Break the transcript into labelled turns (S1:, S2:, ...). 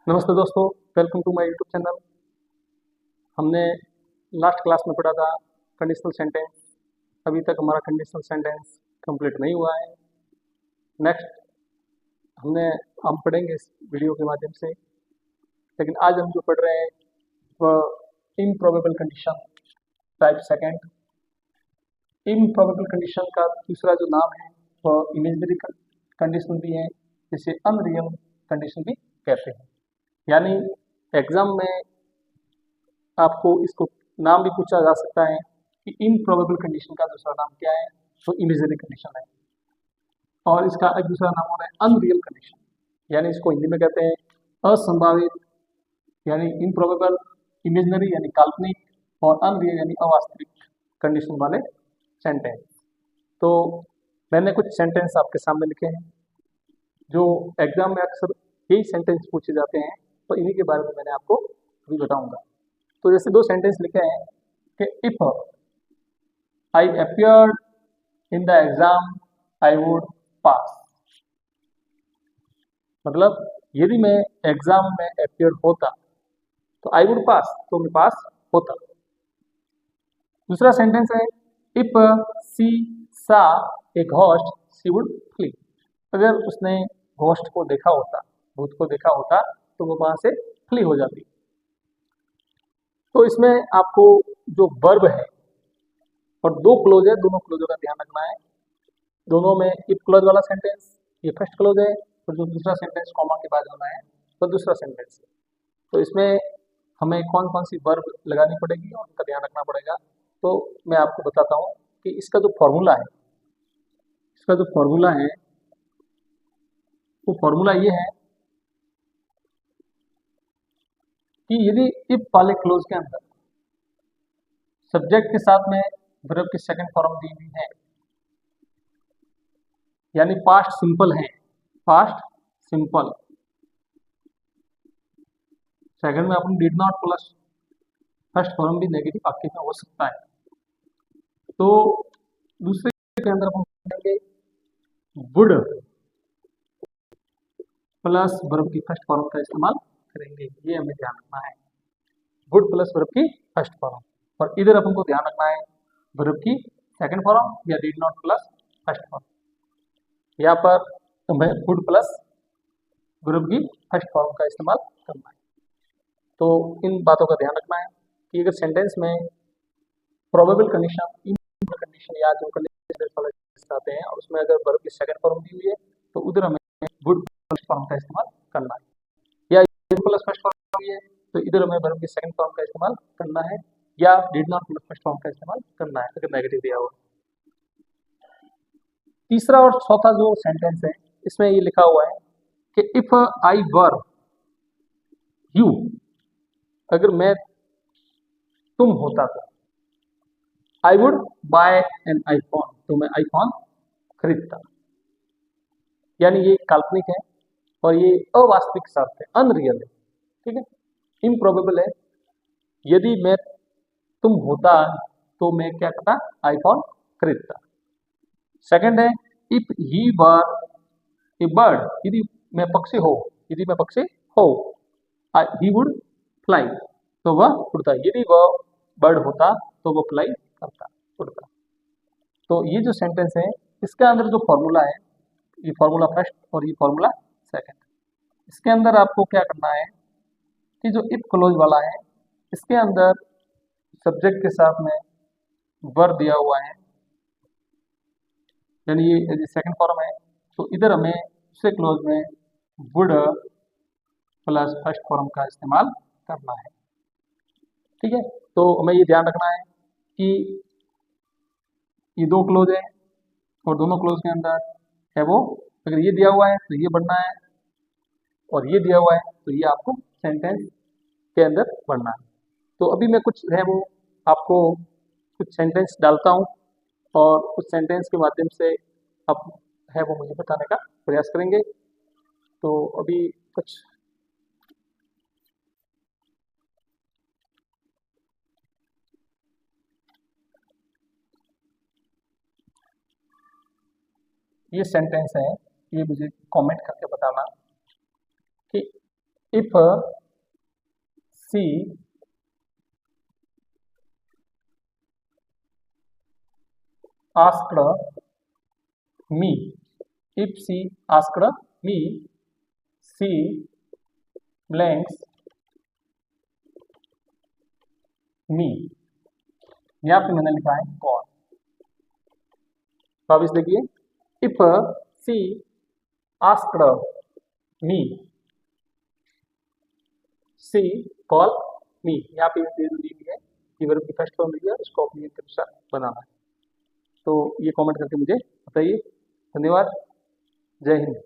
S1: नमस्ते दोस्तों, welcome to my YouTube channel. हमने लास्ट क्लास में पढ़ा था कंडीशनल सेंटेंस। अभी तक हमारा कंडीशनल सेंटेंस कंप्लीट नहीं हुआ है। नेक्स्ट हम पढ़ेंगे इस वीडियो के माध्यम से। लेकिन आज हम जो पढ़ रहे हैं वह improbable condition type second. Improbable condition का दूसरा जो नाम है वह इमेजिनरी कंडीशन भी है, जिसे अनरियल कंडीशन भी कहते हैं। यानी एग्जाम में आपको इसको नाम भी पूछा जा सकता है कि इम्प्रोबेबल कंडीशन का दूसरा नाम क्या है, तो इमेजिनरी कंडीशन है। और इसका एक दूसरा नाम होता है अनरियल कंडीशन, यानी इसको हिंदी में कहते हैं असंभावित, यानी इम्प्रोबेबल, इमेजिनरी यानी काल्पनिक, और अनरियल यानी अवास्तविक कंडीशन वाले सेंटेंस। तो मैंने कुछ सेंटेंस आपके सामने लिखे हैं जो एग्जाम में अक्सर यही सेंटेंस पूछे जाते हैं, तो इन्हीं के बारे में मैंने आपको अभी बताऊंगा। तो जैसे दो सेंटेंस लिखे हैं कि if I appeared in the exam I would पास, मतलब यदि मैं एग्जाम में अपियर होता तो आई वुड पास, तो मैं पास होता। दूसरा सेंटेंस है if she saw a ghost she would flee, अगर उसने घोस्ट को देखा होता, भूत को देखा होता, तो वो वहां से फ्ली हो जाती। तो इसमें आपको जो वर्ब है और दो क्लोज है, दोनों क्लोजों का ध्यान रखना है। दोनों में इफ क्लोज वाला सेंटेंस ये फर्स्ट क्लोज है, और जो दूसरा सेंटेंस कॉमा के बाद होना है तो दूसरा सेंटेंस है। तो इसमें हमें कौन कौन सी वर्ब लगानी पड़ेगी और उनका ध्यान रखना पड़ेगा। तो मैं आपको बताता हूँ कि इसका जो फॉर्मूला है, वो फॉर्मूला ये है कि यदि इफ वाले क्लोज के अंदर सब्जेक्ट के साथ में वर्ब की सेकंड फॉर्म दी हुई है, यानी पास्ट सिंपल है, पास्ट सिंपल, सेकंड में अपन did not plus first form भी नेगेटिव वाक्य में हो सकता है। तो दूसरे के अंदर हम करेंगे वुड प्लस वर्ब की फर्स्ट फॉर्म का इस्तेमाल करेंगे, ये हमें ध्यान रखना है। वुड प्लस वर्ब की फर्स्ट फॉर्म, और इधर अपन को ध्यान रखना है वर्ब की सेकंड फॉर्म या did not plus first form. यहाँ पर हमें वुड प्लस वर्ब की फर्स्ट फॉर्म का इस्तेमाल करना है। तो इन बातों का ध्यान रखना है कि अगर सेंटेंस में प्रोबेबल कंडीशन, इम्प्रोबेबल कंडीशन या जो कंडीशन आते हैं और उसमें अगर वर्ब की सेकंड फॉर्म दी हुई है तो उधर हमें वुड प्लस फॉर्म का इस्तेमाल करना है, या प्लस फर्स्ट फॉर्म दी है तो इधर हमें वर्ब की सेकंड फॉर्म का इस्तेमाल करना है, या did not plus first form का इस्तेमाल करना है अगर नेगेटिव दिया हो। तीसरा और चौथा जो सेंटेंस है इसमें ये लिखा हुआ है कि इफ आई वर यू, अगर मैं तुम होता तो I would buy an iPhone, तो मैं आईफोन खरीदता। यानी ये काल्पनिक है और ये अवास्तविक शर्त है, अनरियल है, ठीक है, इम्प्रोबेबल है। यदि मैं तुम होता तो मैं क्या करता, आईफोन खरीदता। सेकंड है if he were A bird, यदि मैं पक्षी हो, यदि मैं पक्षी हो, ही वुड फ्लाई, तो वह उड़ता। यदि वह बर्ड होता तो वह फ्लाई करता, उड़ता। तो ये जो सेंटेंस है इसके अंदर जो फॉर्मूला है, ये फॉर्मूला फर्स्ट और ये फॉर्मूला सेकंड, इसके अंदर आपको क्या करना है कि जो इफ क्लोज वाला है इसके अंदर सब्जेक्ट के साथ में वर्ब दिया हुआ है, यानी ये यदि सेकंड फॉर्म है तो इधर हमें दूसरे क्लोज में वुड प्लस फर्स्ट फॉर्म का इस्तेमाल करना है, ठीक है। तो हमें ये ध्यान रखना है कि ये दो क्लोज है और दोनों क्लोज के अंदर है वो, अगर ये दिया हुआ है तो ये बनना है, और ये दिया हुआ है तो ये आपको सेंटेंस के अंदर पढ़ना है। तो अभी मैं कुछ है वो आपको कुछ सेंटेंस डालता हूँ और उस सेंटेंस के माध्यम से आप है वो मुझे बताने का प्रयास करेंगे। तो अभी कुछ ये सेंटेंस है, ये मुझे कमेंट करके बताना कि if she asked me, if she asked me, she blanks me, यहाँ पे मैंने लिखा है कौन। तो अब इस देखिए, if she asked me, she call me, यहाँ पे दी हुई है कि वर्ब की फर्स्ट फॉर्म दी है, उसको अपने के अनुसार बनाना है। तो ये कमेंट करके मुझे बताइए। धन्यवाद, जय हिंद।